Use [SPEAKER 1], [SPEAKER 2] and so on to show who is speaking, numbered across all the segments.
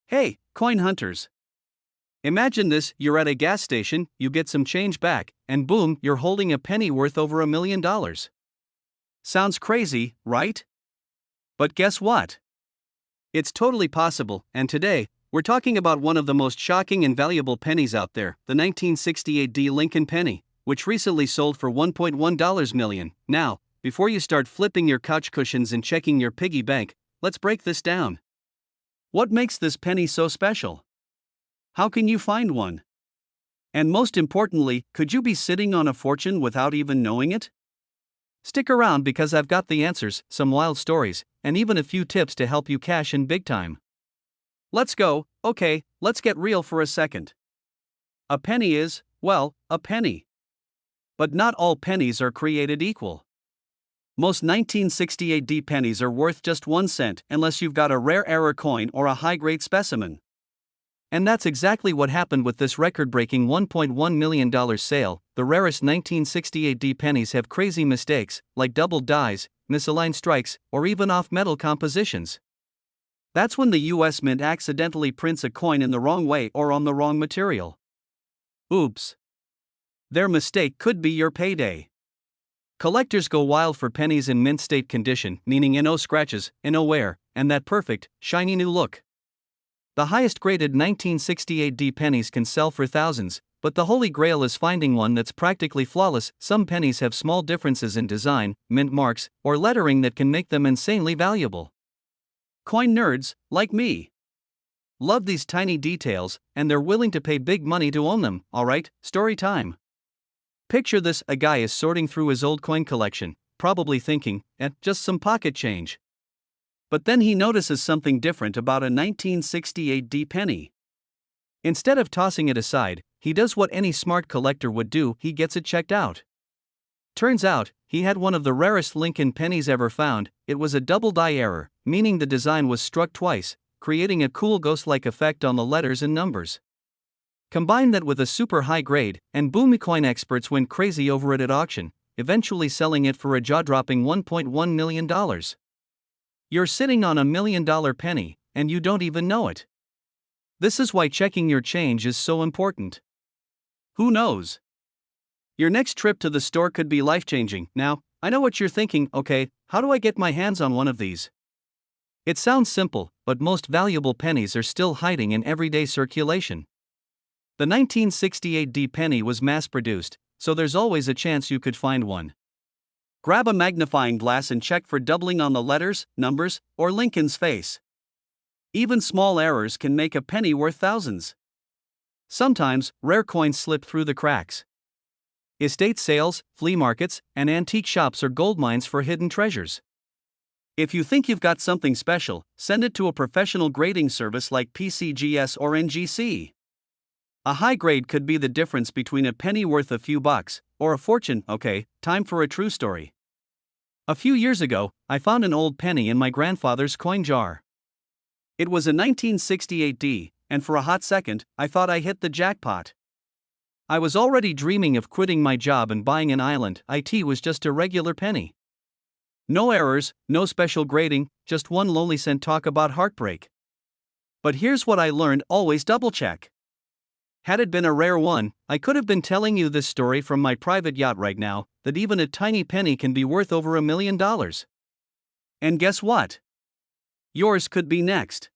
[SPEAKER 1] Hey, coin hunters. Imagine this: you're at a gas station, you get some change back, and boom, you're holding a penny worth over $1 million. Sounds crazy, right? But guess what? It's totally possible, and today, we're talking about one of the most shocking and valuable pennies out there, the 1968 Lincoln penny, which recently sold for $1.1 million. Now, before you start flipping your couch cushions and checking your piggy bank, let's break this down. What makes this penny so special? How can you find one? And most importantly, could you be sitting on a fortune without even knowing it? Stick around because I've got the answers, some wild stories, and even a few tips to help you cash in big time. Let's go. Okay, let's get real for a second. A penny is, well, a penny. But not all pennies are created equal. Most 1968 pennies are worth just 1 cent unless you've got a rare error coin or a high-grade specimen. And that's exactly what happened with this record-breaking $1.1 million sale. The rarest 1968 pennies have crazy mistakes, like doubled dies, misaligned strikes, or even off-metal compositions. That's when the US Mint accidentally prints a coin in the wrong way or on the wrong material. Oops. Their mistake could be your payday. Collectors go wild for pennies in mint state condition, meaning no scratches, no wear, and that perfect, shiny new look. The highest graded 1968 pennies can sell for thousands, but the holy grail is finding one that's practically flawless. Some pennies have small differences in design, mint marks, or lettering that can make them insanely valuable. Coin nerds, like me, love these tiny details, and they're willing to pay big money to own them. Alright, story time. Picture this: a guy is sorting through his old coin collection, probably thinking, just some pocket change. But then he notices something different about a 1968 penny. Instead of tossing it aside, he does what any smart collector would do: he gets it checked out. Turns out, he had one of the rarest Lincoln pennies ever found. It was a double die error, meaning the design was struck twice, creating a cool ghost-like effect on the letters and numbers. Combine that with a super high grade, and boom, coin experts went crazy over it at auction, eventually selling it for a jaw-dropping $1.1 million. You're sitting on $1 million penny, and you don't even know it. This is why checking your change is so important. Who knows? Your next trip to the store could be life-changing. Now, I know what you're thinking: okay, how do I get my hands on one of these? It sounds simple, but most valuable pennies are still hiding in everyday circulation. The 1968 penny was mass-produced, so there's always a chance you could find one. Grab a magnifying glass and check for doubling on the letters, numbers, or Lincoln's face. Even small errors can make a penny worth thousands. Sometimes, rare coins slip through the cracks. Estate sales, flea markets, and antique shops are goldmines for hidden treasures. If you think you've got something special, send it to a professional grading service like PCGS or NGC. A high grade could be the difference between a penny worth a few bucks or a fortune. Okay, time for a true story. A few years ago, I found an old penny in my grandfather's coin jar. It was a 1968 and for a hot second, I thought I hit the jackpot. I was already dreaming of quitting my job and buying an island. It was just a regular penny. No errors, no special grading, just one lonely cent. Talk about heartbreak. But here's what I learned: always double check. Had it been a rare one, I could have been telling you this story from my private yacht right now, that even a tiny penny can be worth over $1 million. And guess what? Yours could be next.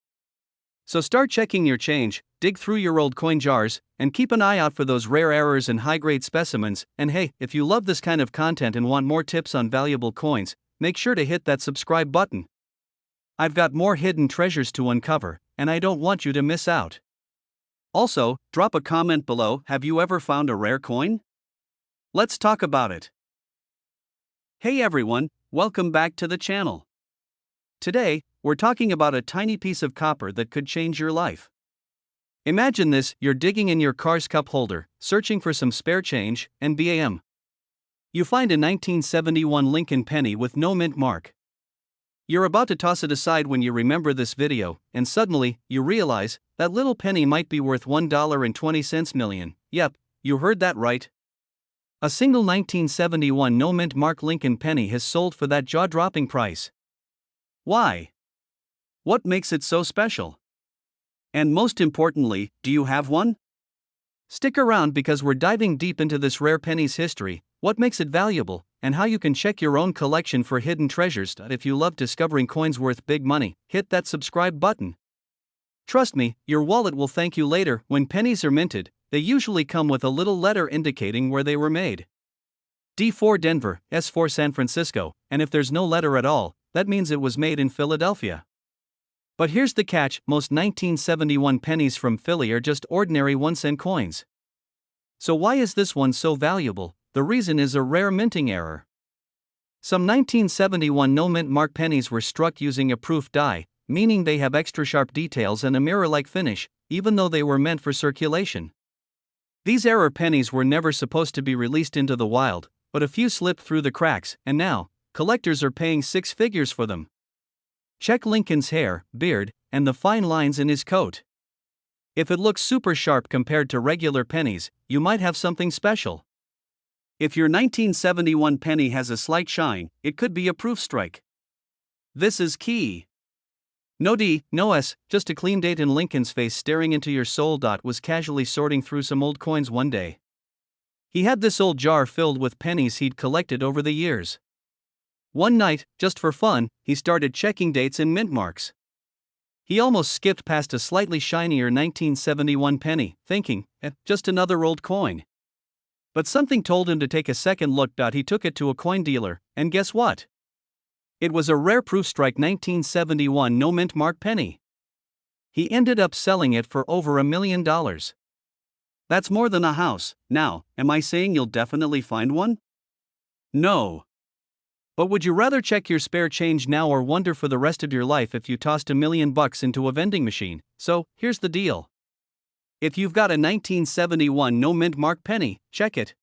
[SPEAKER 1] So start checking your change, dig through your old coin jars, and keep an eye out for those rare errors and high-grade specimens. And hey, if you love this kind of content and want more tips on valuable coins, make sure to hit that subscribe button. I've got more hidden treasures to uncover, and I don't want you to miss out. Also, drop a comment below: have you ever found a rare coin? Let's talk about it. Hey everyone, welcome back to the channel. Today, we're talking about a tiny piece of copper that could change your life. Imagine this: you're digging in your car's cup holder, searching for some spare change, and bam! You find a 1971 Lincoln penny with no mint mark. You're about to toss it aside when you remember this video, and suddenly, you realize that little penny might be worth $1.20 million. Yep, you heard that right. A single 1971 no mint mark Lincoln penny has sold for that jaw-dropping price. Why? What makes it so special? And most importantly, do you have one? Stick around because we're diving deep into this rare penny's history, what makes it valuable, and how you can check your own collection for hidden treasures. If you love discovering coins worth big money, hit that subscribe button. Trust me, your wallet will thank you later. When pennies are minted, they usually come with a little letter indicating where they were made. D for Denver, S for San Francisco, and if there's no letter at all, that means it was made in Philadelphia. But here's the catch, most 1971 pennies from Philly are just ordinary 1-cent coins. So why is this one so valuable? The reason is a rare minting error. Some 1971 no-mint mark pennies were struck using a proof die, meaning they have extra sharp details and a mirror-like finish, even though they were meant for circulation. These error pennies were never supposed to be released into the wild, but a few slipped through the cracks, and now, collectors are paying six figures for them. Check Lincoln's hair, beard, and the fine lines in his coat. If it looks super sharp compared to regular pennies, you might have something special. If your 1971 penny has a slight shine, it could be a proof strike. This is key. No D, no S, just a clean date and Lincoln's face staring into your soul. Was casually sorting through some old coins one day. He had this old jar filled with pennies he'd collected over the years. One night, just for fun, he started checking dates and mint marks. He almost skipped past a slightly shinier 1971 penny, thinking, just another old coin. But something told him to take a second look. He took it to a coin dealer, and guess what? It was a rare proof strike 1971 no mint mark penny. He ended up selling it for over $1 million. That's more than a house. Now, am I saying you'll definitely find one? No. But would you rather check your spare change now or wonder for the rest of your life if you tossed $1 million into a vending machine? So, here's the deal. If you've got a 1971 no mint mark penny, check it.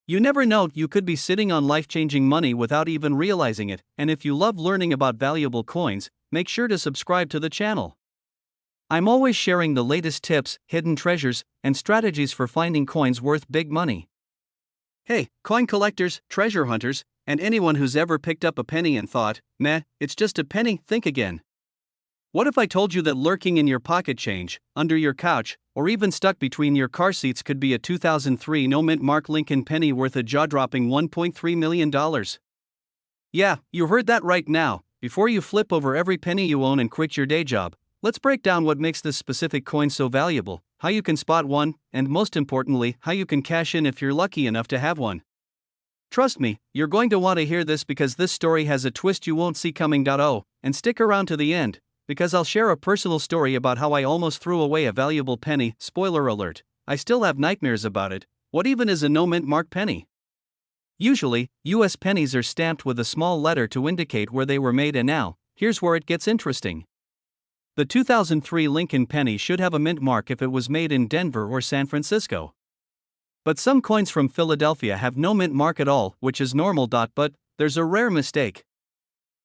[SPEAKER 1] You never know, you could be sitting on life-changing money without even realizing it, and if you love learning about valuable coins, make sure to subscribe to the channel. I'm always sharing the latest tips, hidden treasures, and strategies for finding coins worth big money. Hey, coin collectors, treasure hunters, and anyone who's ever picked up a penny and thought, meh, it's just a penny, think again. What if I told you that lurking in your pocket change, under your couch, or even stuck between your car seats could be a 2003 no-mint mark Lincoln penny worth a jaw-dropping $1.3 million? Yeah, you heard that right. Now, before you flip over every penny you own and quit your day job, let's break down what makes this specific coin so valuable, how you can spot one, and most importantly, how you can cash in if you're lucky enough to have one. Trust me, you're going to want to hear this because this story has a twist you won't see coming. Oh, and stick around to the end, because I'll share a personal story about how I almost threw away a valuable penny. Spoiler alert, I still have nightmares about it. What even is a no-mint mark penny? Usually, US pennies are stamped with a small letter to indicate where they were made, and now, here's where it gets interesting. The 2003 Lincoln penny should have a mint mark if it was made in Denver or San Francisco. But some coins from Philadelphia have no mint mark at all, which is normal. But there's a rare mistake.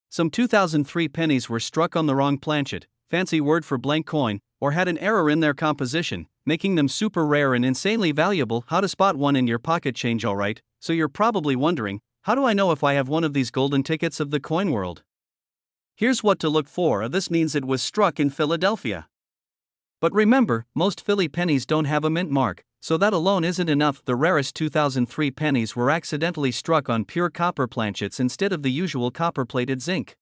[SPEAKER 1] Some 2003 pennies were struck on the wrong planchet, fancy word for blank coin, or had an error in their composition, making them super rare and insanely valuable. How to spot one in your pocket change? Alright, so you're probably wondering, how do I know if I have one of these golden tickets of the coin world? Here's what to look for. This means it was struck in Philadelphia. But remember, most Philly pennies don't have a mint mark, so that alone isn't enough. The rarest 2003 pennies were accidentally struck on pure copper planchets instead of the usual copper-plated zinc.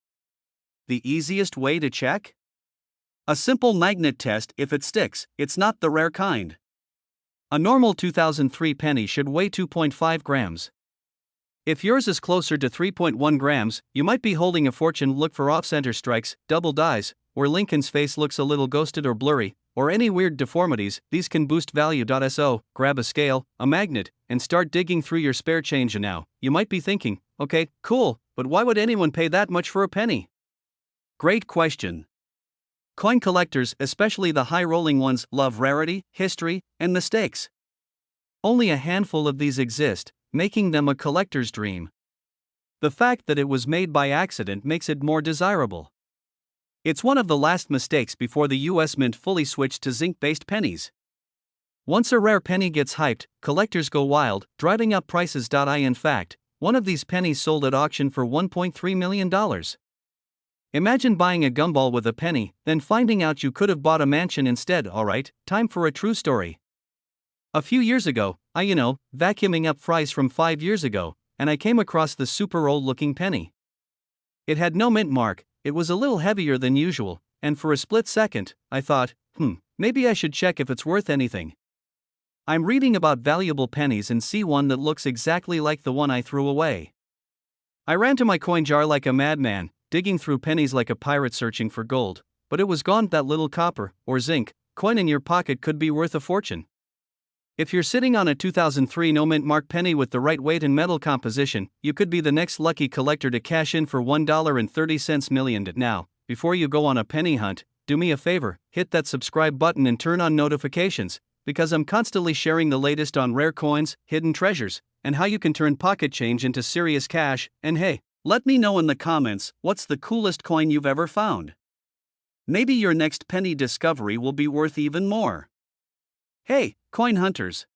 [SPEAKER 1] The easiest way to check? A simple magnet test. If it sticks, it's not the rare kind. A normal 2003 penny should weigh 2.5 grams. If yours is closer to 3.1 grams, you might be holding a fortune. Look for off-center strikes, double dies, where Lincoln's face looks a little ghosted or blurry, or any weird deformities. These can boost value. So, grab a scale, a magnet, and start digging through your spare change. Now, you might be thinking, okay, cool, but why would anyone pay that much for a penny? Great question. Coin collectors, especially the high-rolling ones, love rarity, history, and mistakes. Only a handful of these exist, making them a collector's dream. The fact that it was made by accident makes it more desirable. It's one of the last mistakes before the US Mint fully switched to zinc-based pennies. Once a rare penny gets hyped, collectors go wild, driving up prices. In fact, one of these pennies sold at auction for $1.3 million. Imagine buying a gumball with a penny, then finding out you could have bought a mansion instead. Alright, time for a true story. A few years ago, vacuuming up fries from 5 years ago, and I came across the super old looking penny. It had no mint mark, it was a little heavier than usual, and for a split second, I thought, maybe I should check if it's worth anything. I'm reading about valuable pennies and see one that looks exactly like the one I threw away. I ran to my coin jar like a madman, digging through pennies like a pirate searching for gold, but it was gone. That little copper, or zinc, coin in your pocket could be worth a fortune. If you're sitting on a 2003 no mint mark penny with the right weight and metal composition, you could be the next lucky collector to cash in for $1.30 million. Now, before you go on a penny hunt, do me a favor, hit that subscribe button and turn on notifications, because I'm constantly sharing the latest on rare coins, hidden treasures, and how you can turn pocket change into serious cash. And hey, let me know in the comments what's the coolest coin you've ever found. Maybe your next penny discovery will be worth even more. Hey, coin hunters!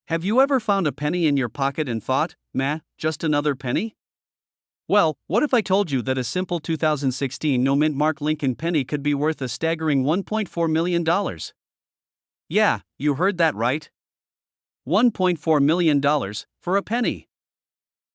[SPEAKER 1] Have you ever found a penny in your pocket and thought, just another penny? Well, what if I told you that a simple 2016 no mint mark Lincoln penny could be worth a staggering $1.4 million? Yeah, you heard that right. $1.4 million for a penny.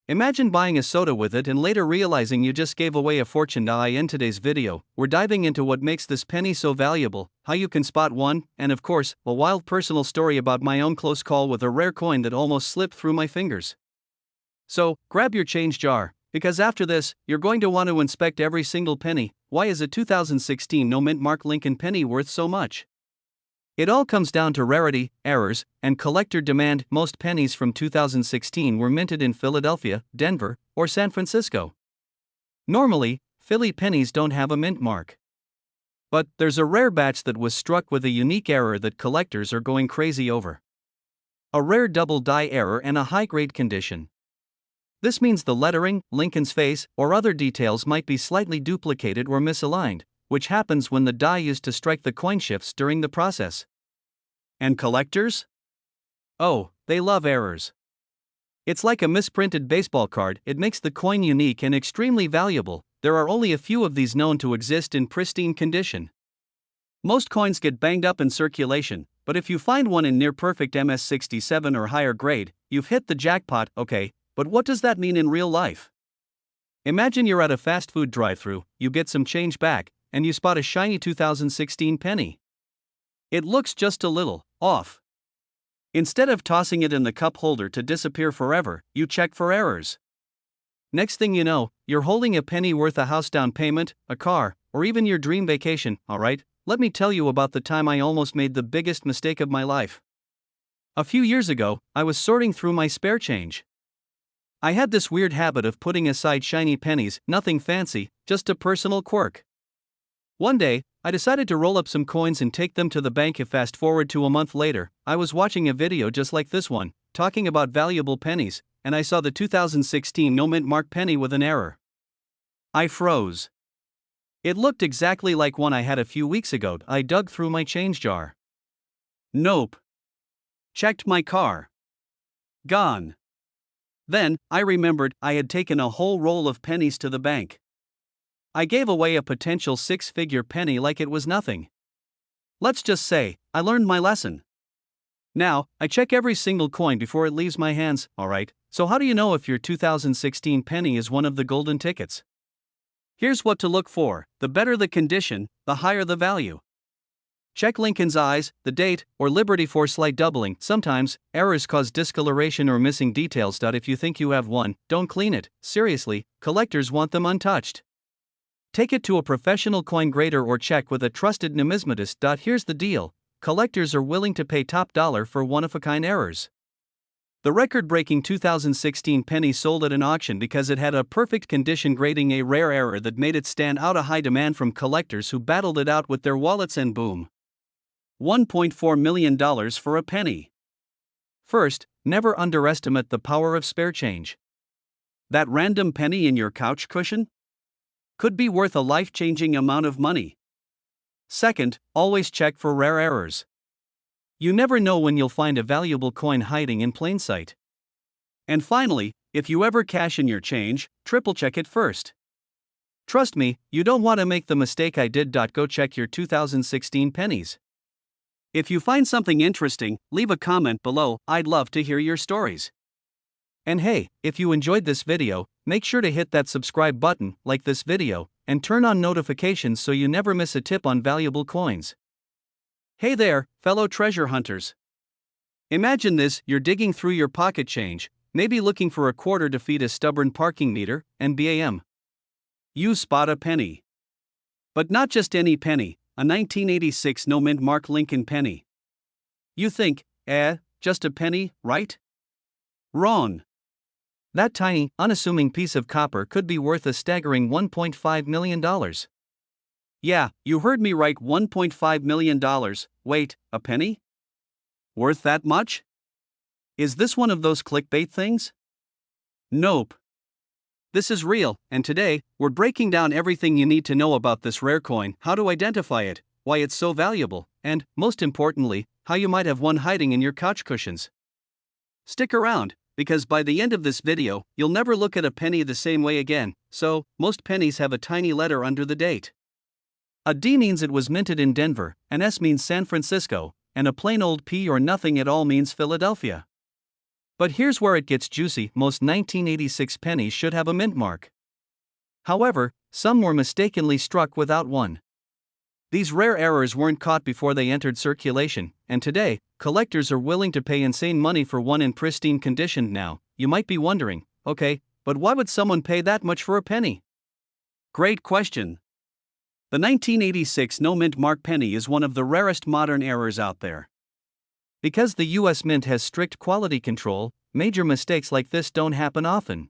[SPEAKER 1] Imagine buying a soda with it and later realizing you just gave away a fortune. In today's video, we're diving into what makes this penny so valuable, how you can spot one, and of course, a wild personal story about my own close call with a rare coin that almost slipped through my fingers. So, grab your change jar, because after this, you're going to want to inspect every single penny. Why is a 2016 no mint mark Lincoln penny worth so much? It all comes down to rarity, errors, and collector demand. Most pennies from 2016 were minted in Philadelphia, Denver, or San Francisco. Normally, Philly pennies don't have a mint mark. But there's a rare batch that was struck with a unique error that collectors are going crazy over. A rare double die error and a high-grade condition. This means the lettering, Lincoln's face, or other details might be slightly duplicated or misaligned, which happens when the die used to strike the coin shifts during the process. And collectors? Oh, they love errors. It's like a misprinted baseball card. It makes the coin unique and extremely valuable. There are only a few of these known to exist in pristine condition. Most coins get banged up in circulation, but if you find one in near perfect MS67 or higher grade, you've hit the jackpot. Okay, but what does that mean in real life? Imagine you're at a fast food drive-thru, you get some change back, and you spot a shiny 2016 penny. It looks just a little off. Instead of tossing it in the cup holder to disappear forever, you check for errors. Next thing you know, you're holding a penny worth a house down payment, a car, or even your dream vacation. Alright, let me tell you about the time I almost made the biggest mistake of my life. A few years ago, I was sorting through my spare change. I had this weird habit of putting aside shiny pennies, nothing fancy, just a personal quirk. One day, I decided to roll up some coins and take them to the bank. Fast forward to a month later, I was watching a video just like this one, talking about valuable pennies, and I saw the 2016 no mint mark penny with an error. I froze. It looked exactly like one I had a few weeks ago. I dug through my change jar. Nope. Checked my car. Gone. Then, I remembered I had taken a whole roll of pennies to the bank. I gave away a potential six-figure penny like it was nothing. Let's just say, I learned my lesson. Now, I check every single coin before it leaves my hands. Alright, so how do you know if your 2016 penny is one of the golden tickets? Here's what to look for: the better the condition, the higher the value. Check Lincoln's eyes, the date, or Liberty for slight doubling. Sometimes, errors cause discoloration or missing details. If you think you have one, don't clean it. Seriously, collectors want them untouched. Take it to a professional coin grader or check with a trusted numismatist. Here's the deal: collectors are willing to pay top dollar for one-of-a-kind errors. The record-breaking 2016 penny sold at an auction because it had a perfect condition grading, a rare error that made it stand out. A high demand from collectors who battled it out with their wallets, and boom. $1.4 million for a penny. First, never underestimate the power of spare change. That random penny in your couch cushion could be worth a life-changing amount of money. Second, always check for rare errors. You never know when you'll find a valuable coin hiding in plain sight. And finally, if you ever cash in your change, triple check it first. Trust me, you don't want to make the mistake I did. Go check your 2016 pennies. If you find something interesting, leave a comment below. I'd love to hear your stories. And hey, if you enjoyed this video, make sure to hit that subscribe button, like this video, and turn on notifications so you never miss a tip on valuable coins. Hey there, fellow treasure hunters. Imagine this: you're digging through your pocket change, maybe looking for a quarter to feed a stubborn parking meter, and bam! You spot a penny. But not just any penny, a 1986 no-mint mark Lincoln penny. You think, just a penny, right? Wrong. That tiny, unassuming piece of copper could be worth a staggering $1.5 million. Yeah, you heard me right, $1.5 million. Wait, a penny? Worth that much? Is this one of those clickbait things? Nope. This is real, and today, we're breaking down everything you need to know about this rare coin, how to identify it, why it's so valuable, and, most importantly, how you might have one hiding in your couch cushions. Stick around, because by the end of this video, you'll never look at a penny the same way again. So, most pennies have a tiny letter under the date. A D means it was minted in Denver, an S means San Francisco, and a plain old P or nothing at all means Philadelphia. But here's where it gets juicy: most 1986 pennies should have a mint mark. However, some were mistakenly struck without one. These rare errors weren't caught before they entered circulation, and today, collectors are willing to pay insane money for one in pristine condition. Now, you might be wondering, okay, but why would someone pay that much for a penny? Great question. The 1986 no-mint mark penny is one of the rarest modern errors out there. Because the US Mint has strict quality control, major mistakes like this don't happen often.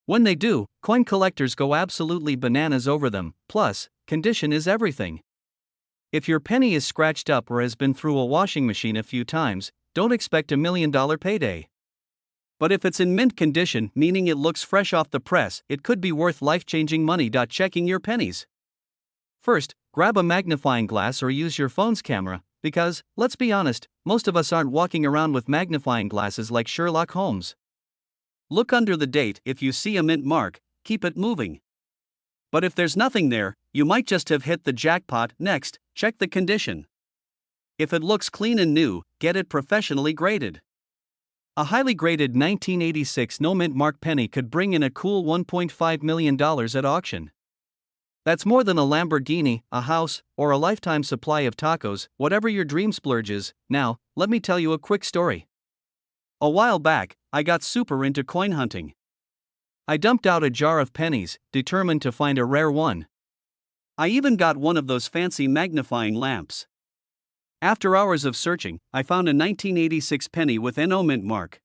[SPEAKER 1] When they do, coin collectors go absolutely bananas over them. Plus, condition is everything. If your penny is scratched up or has been through a washing machine a few times, don't expect $1 million payday. But if it's in mint condition, meaning it looks fresh off the press, it could be worth life-changing money. Checking your pennies. First, grab a magnifying glass or use your phone's camera, because, let's be honest, most of us aren't walking around with magnifying glasses like Sherlock Holmes. Look under the date. If you see a mint mark, keep it moving. But if there's nothing there, you might just have hit the jackpot. Next, check the condition. If it looks clean and new, get it professionally graded. A highly graded 1986 no-mint mark penny could bring in a cool $1.5 million at auction. That's more than a Lamborghini, a house, or a lifetime supply of tacos, whatever your dream splurge is. Now, let me tell you a quick story. A while back, I got super into coin hunting. I dumped out a jar of pennies, determined to find a rare one. I even got one of those fancy magnifying lamps. After hours of searching, I found a 1986 penny with no mint mark.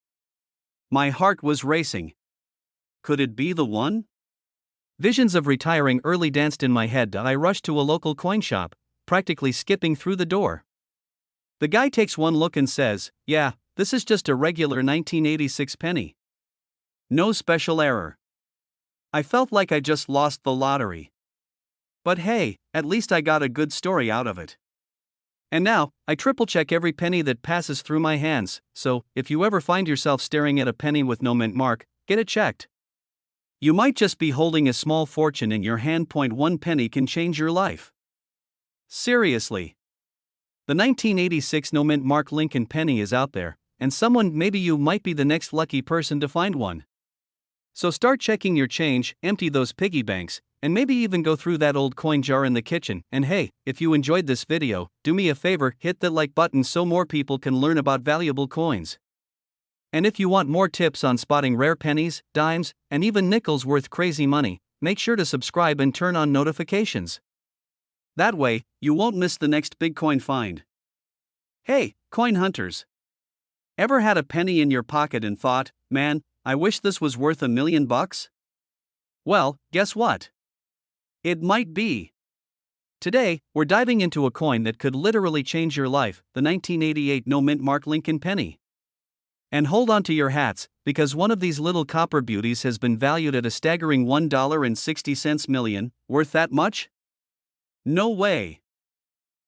[SPEAKER 1] My heart was racing. Could it be the one? Visions of retiring early danced in my head. I rushed to a local coin shop, practically skipping through the door. The guy takes one look and says, "Yeah, this is just a regular 1986 penny. No special error." I felt like I just lost the lottery. But hey, at least I got a good story out of it. And now, I triple-check every penny that passes through my hands, so if you ever find yourself staring at a penny with no mint mark, get it checked. You might just be holding a small fortune in your hand. One penny can change your life. Seriously. The 1986 no-mint mark Lincoln penny is out there, and maybe you might be the next lucky person to find one. So start checking your change, empty those piggy banks, and maybe even go through that old coin jar in the kitchen. And hey, if you enjoyed this video, do me a favor, hit the like button so more people can learn about valuable coins. And if you want more tips on spotting rare pennies, dimes, and even nickels worth crazy money, make sure to subscribe and turn on notifications. That way, you won't miss the next big coin find. Hey, coin hunters! Ever had a penny in your pocket and thought, man, I wish this was worth $1 million? Well, guess what? It might be. Today, we're diving into a coin that could literally change your life, the 1988 no-mint mark Lincoln penny. And hold on to your hats, because one of these little copper beauties has been valued at a staggering $1.60 million. Worth that much? No way.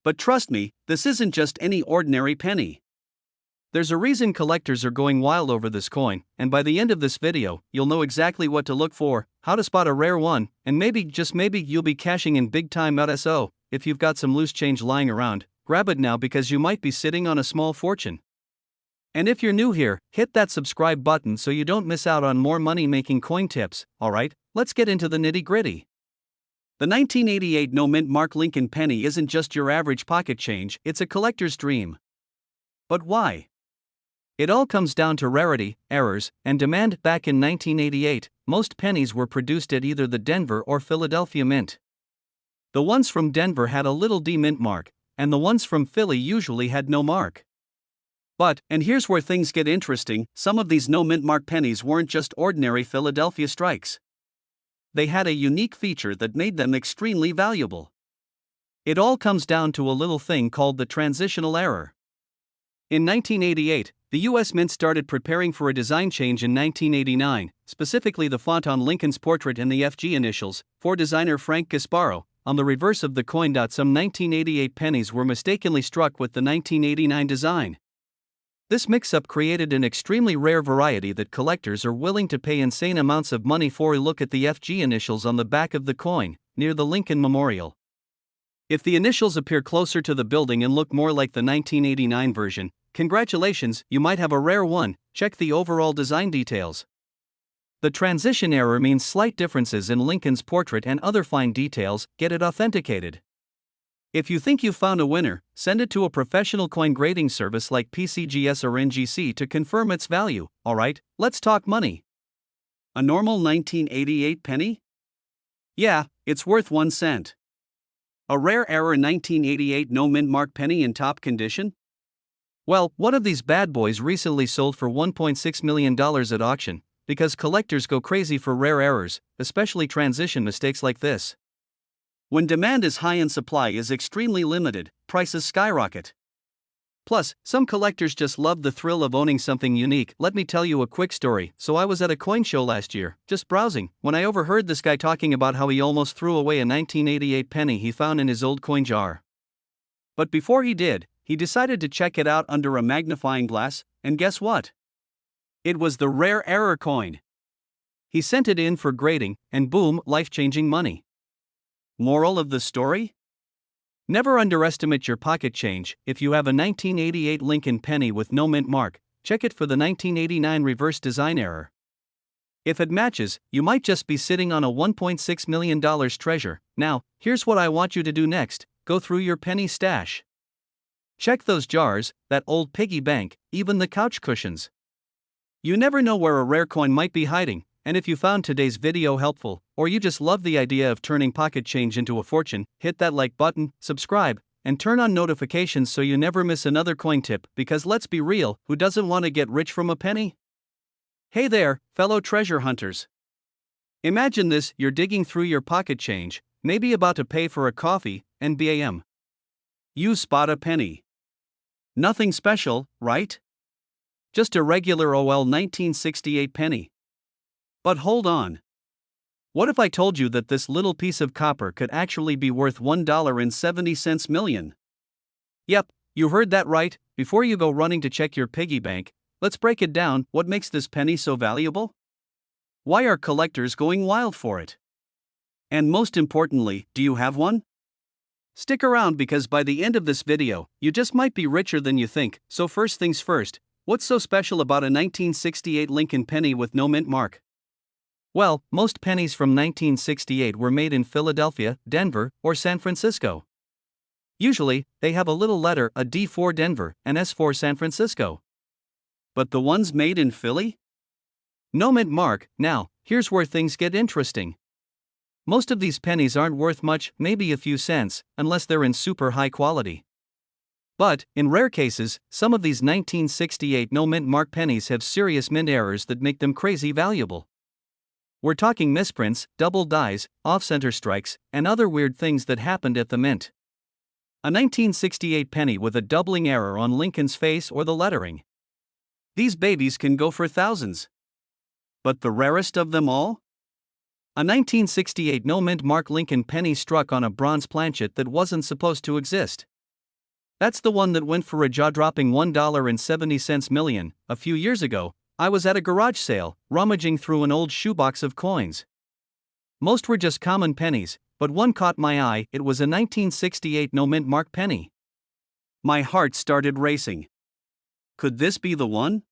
[SPEAKER 1] But trust me, this isn't just any ordinary penny. There's a reason collectors are going wild over this coin, and by the end of this video, you'll know exactly what to look for, how to spot a rare one, and maybe, just maybe, you'll be cashing in big time. So, if you've got some loose change lying around, grab it now because you might be sitting on a small fortune. And if you're new here, hit that subscribe button so you don't miss out on more money-making coin tips. Alright, let's get into the nitty-gritty. The 1988 no mint mark Lincoln penny isn't just your average pocket change, it's a collector's dream. But why? It all comes down to rarity, errors, and demand. Back in 1988, most pennies were produced at either the Denver or Philadelphia Mint. The ones from Denver had a little D mint mark, and the ones from Philly usually had no mark. But, and here's where things get interesting, some of these no mint mark pennies weren't just ordinary Philadelphia strikes. They had a unique feature that made them extremely valuable. It all comes down to a little thing called the transitional error. In 1988, the U.S. Mint started preparing for a design change in 1989, specifically the font on Lincoln's portrait and the FG initials, for designer Frank Gasparo, on the reverse of the coin. Some 1988 pennies were mistakenly struck with the 1989 design. This mix-up created an extremely rare variety that collectors are willing to pay insane amounts of money for. Look at the FG initials on the back of the coin, near the Lincoln Memorial. If the initials appear closer to the building and look more like the 1989 version, congratulations, you might have a rare one. Check the overall design details. The transition error means slight differences in Lincoln's portrait and other fine details. Get it authenticated. If you think you've found a winner, send it to a professional coin grading service like PCGS or NGC to confirm its value. Alright, let's talk money. A normal 1988 penny? Yeah, it's worth 1 cent. A rare error 1988 no mint mark penny in top condition? Well, one of these bad boys recently sold for $1.6 million at auction, because collectors go crazy for rare errors, especially transition mistakes like this. When demand is high and supply is extremely limited, prices skyrocket. Plus, some collectors just love the thrill of owning something unique. Let me tell you a quick story. So I was at a coin show last year, just browsing, when I overheard this guy talking about how he almost threw away a 1988 penny he found in his old coin jar. But before he did, he decided to check it out under a magnifying glass, and guess what? It was the rare error coin. He sent it in for grading, and boom, life-changing money. Moral of the story? Never underestimate your pocket change. If you have a 1988 Lincoln penny with no mint mark, check it for the 1989 reverse design error. If it matches, you might just be sitting on a $1.6 million treasure. Now, here's what I want you to do next: go through your penny stash. Check those jars, that old piggy bank, even the couch cushions. You never know where a rare coin might be hiding, and if you found today's video helpful, or you just love the idea of turning pocket change into a fortune, hit that like button, subscribe, and turn on notifications so you never miss another coin tip, because let's be real, who doesn't want to get rich from a penny? Hey there, fellow treasure hunters. Imagine this: you're digging through your pocket change, maybe about to pay for a coffee, and bam! You spot a penny. Nothing special, right? Just a regular old 1968 penny. But hold on. What if I told you that this little piece of copper could actually be worth $1.70 million? Yep, you heard that right. Before you go running to check your piggy bank, let's break it down. What makes this penny so valuable? Why are collectors going wild for it? And most importantly, do you have one? Stick around because by the end of this video, you just might be richer than you think. So first things first, what's so special about a 1968 Lincoln penny with no mint mark? Well, most pennies from 1968 were made in Philadelphia, Denver, or San Francisco. Usually, they have a little letter, a D for Denver, and S for San Francisco. But the ones made in Philly? No mint mark. Now, here's where things get interesting. Most of these pennies aren't worth much, maybe a few cents, unless they're in super high quality. But, in rare cases, some of these 1968 no mint mark pennies have serious mint errors that make them crazy valuable. We're talking misprints, double dies, off-center strikes, and other weird things that happened at the mint. A 1968 penny with a doubling error on Lincoln's face or the lettering. These babies can go for thousands. But the rarest of them all? A 1968 no mint mark Lincoln penny struck on a bronze planchet that wasn't supposed to exist. That's the one that went for a jaw-dropping $1.70 million. A few years ago, I was at a garage sale, rummaging through an old shoebox of coins. Most were just common pennies, but one caught my eye. It was a 1968 no-mint mark penny. My heart started racing. Could this be the one?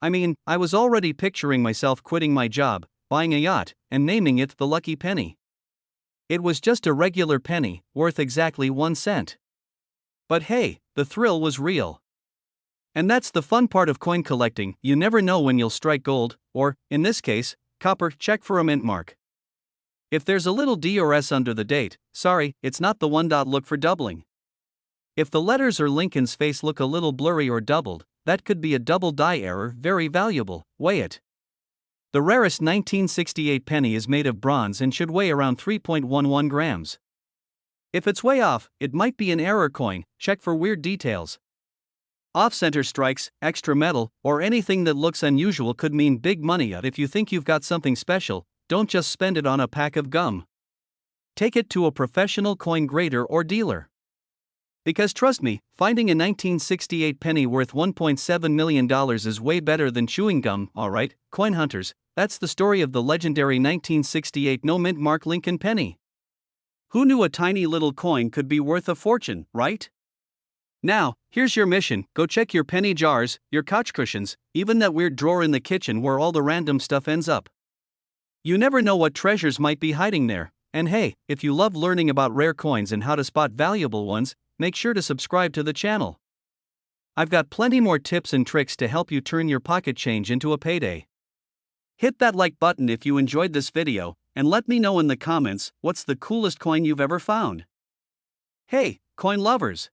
[SPEAKER 1] I mean, I was already picturing myself quitting my job, buying a yacht, and naming it the Lucky Penny. It was just a regular penny, worth exactly 1 cent. But hey, the thrill was real. And that's the fun part of coin collecting. You never know when you'll strike gold, or, in this case, copper. Check for a mint mark. If there's a little D or S under the date, sorry, it's not the one. Look for doubling. If the letters or Lincoln's face look a little blurry or doubled, that could be a double die error. Very valuable. Weigh it. The rarest 1968 penny is made of bronze and should weigh around 3.11 grams. If it's way off, it might be an error coin. Check for weird details. Off-center strikes, extra metal, or anything that looks unusual could mean big money. If you think you've got something special, don't just spend it on a pack of gum. Take it to a professional coin grader or dealer. Because trust me, finding a 1968 penny worth $1.7 million is way better than chewing gum. Alright, coin hunters, that's the story of the legendary 1968 no-mint mark Lincoln penny. Who knew a tiny little coin could be worth a fortune, right? Now, here's your mission. Go check your penny jars, your couch cushions, even that weird drawer in the kitchen where all the random stuff ends up. You never know what treasures might be hiding there. And hey, if you love learning about rare coins and how to spot valuable ones, make sure to subscribe to the channel. I've got plenty more tips and tricks to help you turn your pocket change into a payday. Hit that like button if you enjoyed this video, and let me know in the comments what's the coolest coin you've ever found. Hey, coin lovers!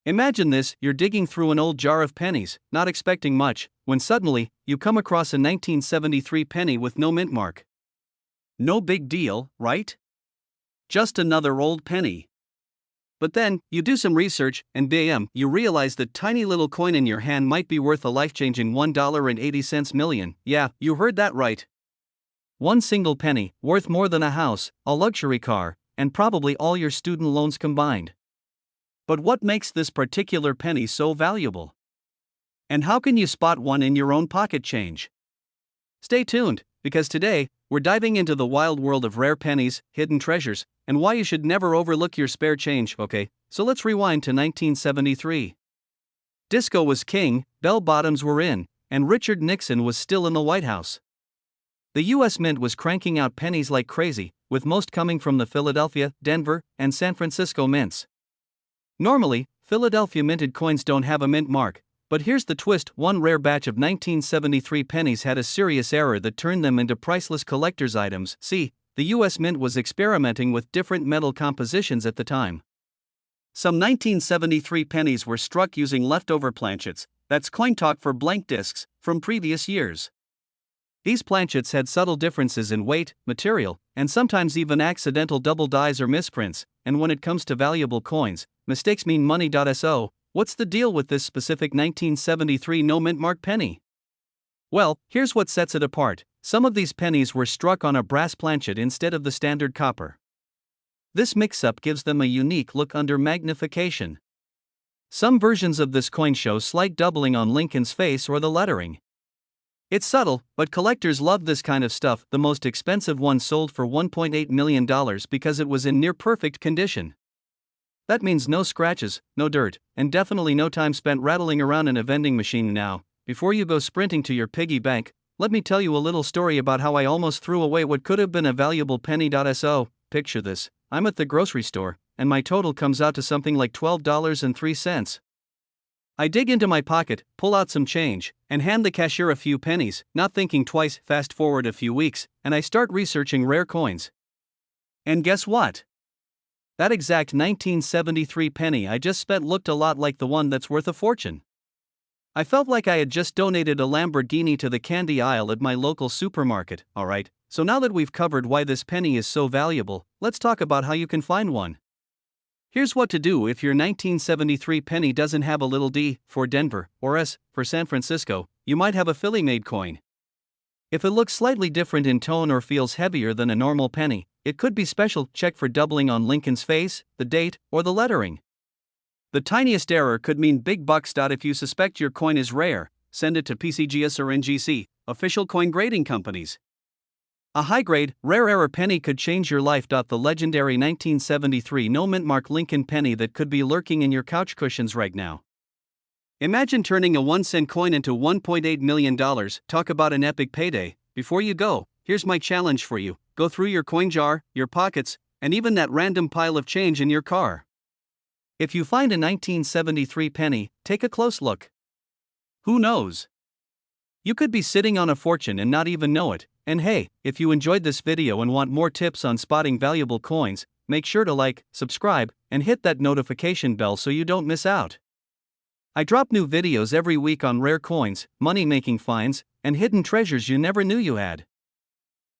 [SPEAKER 1] Imagine this, you're digging through an old jar of pennies, not expecting much, when suddenly, you come across a 1973 penny with no mint mark. No big deal, right? Just another old penny. But then, you do some research, and bam, you realize that tiny little coin in your hand might be worth a life-changing $1.80 million. Yeah, you heard that right. One single penny, worth more than a house, a luxury car, and probably all your student loans combined. But what makes this particular penny so valuable? And how can you spot one in your own pocket change? Stay tuned, because today, we're diving into the wild world of rare pennies, hidden treasures, and why you should never overlook your spare change. Okay, so let's rewind to 1973. Disco was king, bell-bottoms were in, and Richard Nixon was still in the White House. The U.S. Mint was cranking out pennies like crazy, with most coming from the Philadelphia, Denver, and San Francisco mints. Normally, Philadelphia minted coins don't have a mint mark, but here's the twist: one rare batch of 1973 pennies had a serious error that turned them into priceless collector's items. See, the U.S. Mint was experimenting with different metal compositions at the time. Some 1973 pennies were struck using leftover planchets, that's coin talk for blank discs, from previous years. These planchets had subtle differences in weight, material, and sometimes even accidental double dies or misprints, and when it comes to valuable coins, mistakes mean money. So, what's the deal with this specific 1973 no-mint mark penny? Well, here's what sets it apart. Some of these pennies were struck on a brass planchet instead of the standard copper. This mix-up gives them a unique look under magnification. Some versions of this coin show slight doubling on Lincoln's face or the lettering. It's subtle, but collectors love this kind of stuff. The most expensive one sold for $1.8 million because it was in near-perfect condition. That means no scratches, no dirt, and definitely no time spent rattling around in a vending machine. Now, before you go sprinting to your piggy bank, let me tell you a little story about how I almost threw away what could have been a valuable penny. So, picture this, I'm at the grocery store, and my total comes out to something like $12.03. I dig into my pocket, pull out some change, and hand the cashier a few pennies, not thinking twice. Fast forward a few weeks, and I start researching rare coins. And guess what? That exact 1973 penny I just spent looked a lot like the one that's worth a fortune. I felt like I had just donated a Lamborghini to the candy aisle at my local supermarket. Alright, so now that we've covered why this penny is so valuable, let's talk about how you can find one. Here's what to do if your 1973 penny doesn't have a little D for Denver or S for San Francisco. You might have a Philly-made coin. If it looks slightly different in tone or feels heavier than a normal penny, it could be special. Check for doubling on Lincoln's face, the date, or the lettering. The tiniest error could mean big bucks. If you suspect your coin is rare, send it to PCGS or NGC, official coin grading companies. A high-grade, rare error penny could change your life. The legendary 1973 no-mint mark Lincoln penny that could be lurking in your couch cushions right now. Imagine turning a 1-cent coin into $1.8 million. Talk about an epic payday. Before you go, here's my challenge for you. Go through your coin jar, your pockets, and even that random pile of change in your car. If you find a 1973 penny, take a close look. Who knows? You could be sitting on a fortune and not even know it. And hey, if you enjoyed this video and want more tips on spotting valuable coins, make sure to like, subscribe, and hit that notification bell so you don't miss out. I drop new videos every week on rare coins, money-making finds, and hidden treasures you never knew you had.